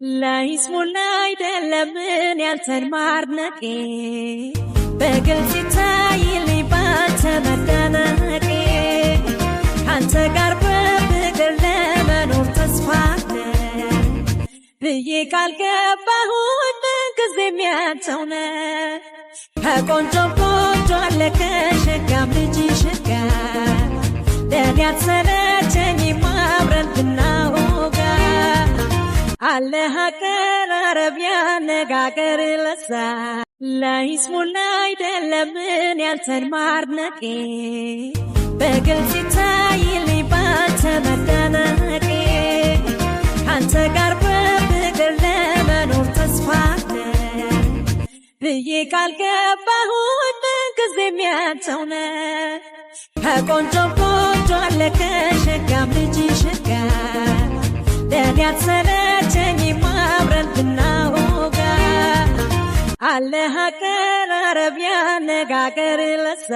ላይስሙላ አይደለምን ያንተን ማርነቄ በግልጽ ይታይልኝ ባንተ መደነቄ ካንተ ጋር በፍቅር ለመኖር ተስፋ አለኝ ብዬ ካልገባሁኝ ምንጊዜም ያንተው ነህ ከቆንጆ ቆንጆ አለ ከሸጋም ልጅሽ ጋር ለኔ አትሰለቸኝም አብረን ብናወጋ አለህ አቀራረብ ያነጋገር ለዛ ላይስሙላ አይደለምን ያንተን ማርነቄ በግልጽ ይታይልኝ ባንተ መደነቄ ካንተ ጋር በፍቅር ለመኖር ተስፋ አለኝ ብዬ ካልገባሁኝ ምንጊዜም ያንተው ነህ ከቆንጆ ቆንጆ አለ ከሸጋም ልጅሽ ጋር ለኔ አትሰለቸኝም አብረን ብናወጋ አለህ አቀራረብ ያነጋገር ለዛ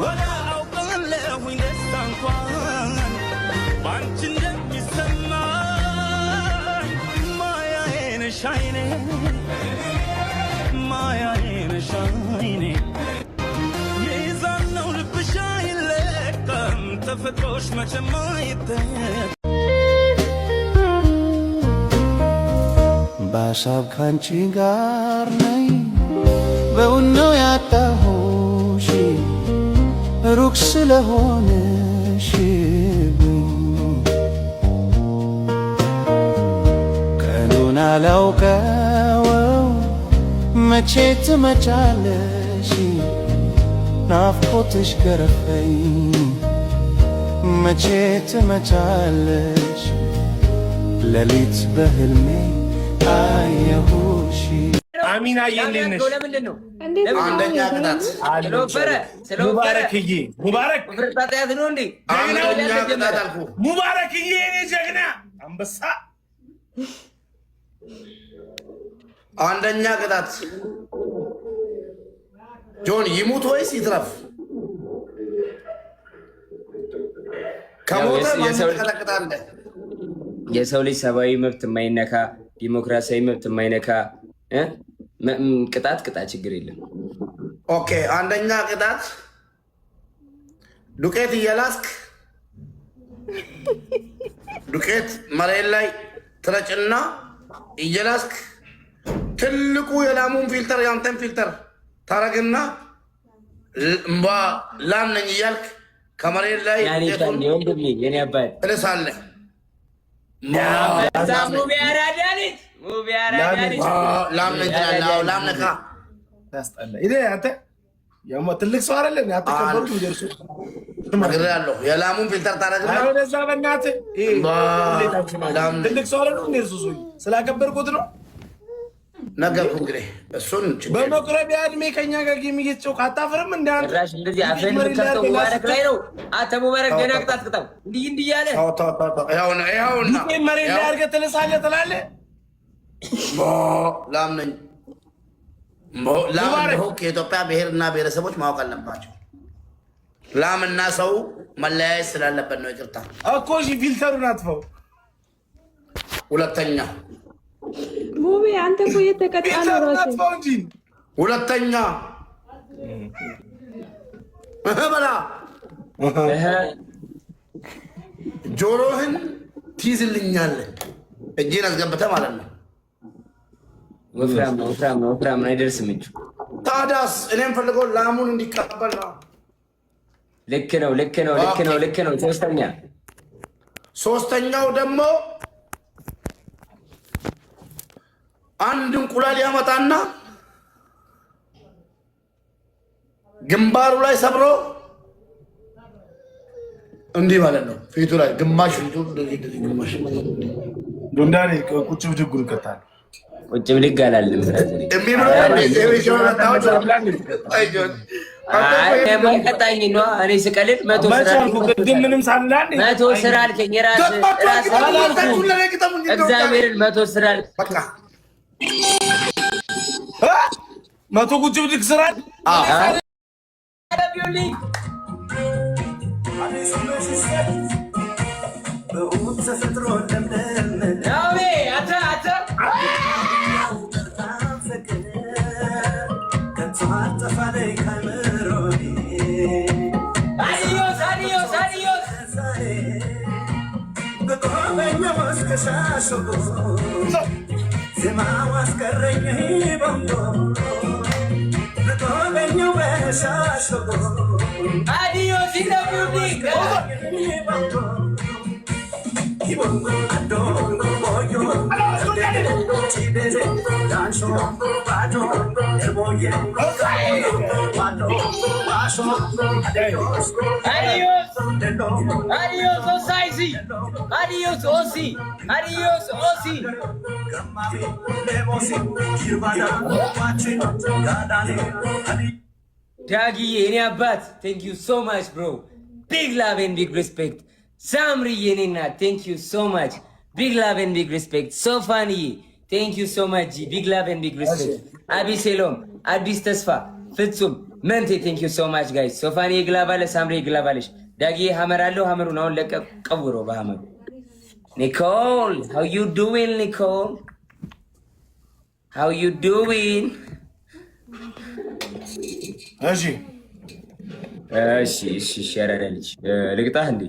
ወላ አውቃለሁ ደስታ እንኳን ባንቺ እንደሚሰማኝ ማያዬን ሻይኔ ማያዬን ሻይኔ ይዛነው ልብሽ አይለቀም ተፈጥሮሽ መቼም አይተም በሀሳብ ካንቺ ጋር ነኝ በውነው ያጣሁሽ ሩቅ ስለሆነሽብኝ ቀኑን አላውቀው መቼ ትመጫለሽ ናፍቆትሽ ገረፈኝ መቼ ትመጫለሽ ሌሊት በህልሜ አየሁሽ አሚና የለነሽ ለምንድነው አንደኛ ቅጣት ሙባረክዬ ሙባረክ ፍርጣጣያት ነው እንዴ አንደኛ ቅጣት አልኩ ሙባረክዬ እኔ ጀግና አንበሳ አንደኛ ቅጣት ጆን ይሙት ወይስ ይትረፍ ከሞተ ማን ተቀጣለ የሰው ልጅ ሰብአዊ መብት የማይነካ ዲሞክራሲያዊ መብት የማይነካ ቅጣት ችግር የለም ኦኬ አንደኛ ቅጣት ዱቄት እየላስክ ዱቄት መሬት ላይ ትረጭና እየላስክ ትልቁ የላሙን ፊልተር ያንተን ፊልተር ታረግና እምባ ላም ነኝ እያልክ ከመሬት ላይ ወንድሜ የኔ አባት እልሳለ ላምነካ ያስጠላ ይሄ አንተ ያማ ትልቅ ሰው አይደለም ያተከበሩ ይደርሱ ማግራለሁ የላሙን ፊልተር ታረግና ወደዛ በእናትህ ትልቅ ሰው አይደለም እንደርሱ ሰው ስላከበርኩት ነው ነገርኩ እንግዲህ እሱን በመቁረቢያ እድሜ ከኛ ጋር የሚገጨው ካታፍርም እንደ አንተ ራሽ እንደዚህ አፈን ምከተው ሙባረክ ላይ ነው አተ ሙባረክ ገና ቅጣት እንዲህ ያለ ያውና መሬት ላይ አድርገህ ትልሳለህ ትላለህ ላምነኝ ከኢትዮጵያ ብሔርና ብሔረሰቦች ማወቅ አለባቸው። ላምና ሰው መለያየት ስላለበት ነው። ይቅርታ እኮ እሺ፣ ፊልተሩን አጥፈው። ሁለተኛ ሙቢ አንተ እኮ እየተቀጣ ነው ራስህ። ሁለተኛ በላ ጆሮህን ትይዝልኛለህ፣ እጄን አስገብተህ ማለት ነው። ወፍራም አይደርስም እጁ። ታዲያስ እኔም ፈልገው ላሙን እንዲቀበል ነው። ልክ ነው። ሶስተኛው ደግሞ አንድ እንቁላል ያመጣና ግንባሩ ላይ ሰብሮ እንዲህ ማለት ነው። ፊቱ ላይ ግማሽ ፊቱ ግማሽ ዶንዳኔ ቁጭ ብድጉን ከታል ቁጭ ብድግ አላለም። ማይቀጣኝ ነው። እኔ ስቀልድ መቶ ስራ አልከኝ። እግዚአብሔርን መቶ ስራ መቶ ቁጭ ብድግ ስራ ዳጊዬ የኔ አባት ቴንክ ዩ ሶ ማች ብሮ ቢግ ላቭ ኤንድ ቢግ ሪስፔክት። ሳምሪ የኔ እናት ቴንክ ዩ ሶ ማች ቢግ ላቭ ኤንድ ቢግ ሪስፔክት። ሶፋንዬ ቴንክ ዩ ሶ ማች ቢግ ላቭ ኤንድ ቢግ ሪስፔክት። አቢሴሎም አዲስ ተስፋ ፍጹም መንቴ ቴንክ ዩ ሶ ማች ጋይስ። ሶፋንዬ ግላባለ ሳምሪ ግላባለሽ። ዳጊዬ ሀመር አለው ሀመሩን አሁን ቀውሮ በሀመሩ ኒኮል ሃው ዩ ዱዊንግ ኒኮል ሃው ዩ ዱዊንግ? እሺ ያራዳ ልጅ ልቅጣህ እንዴ?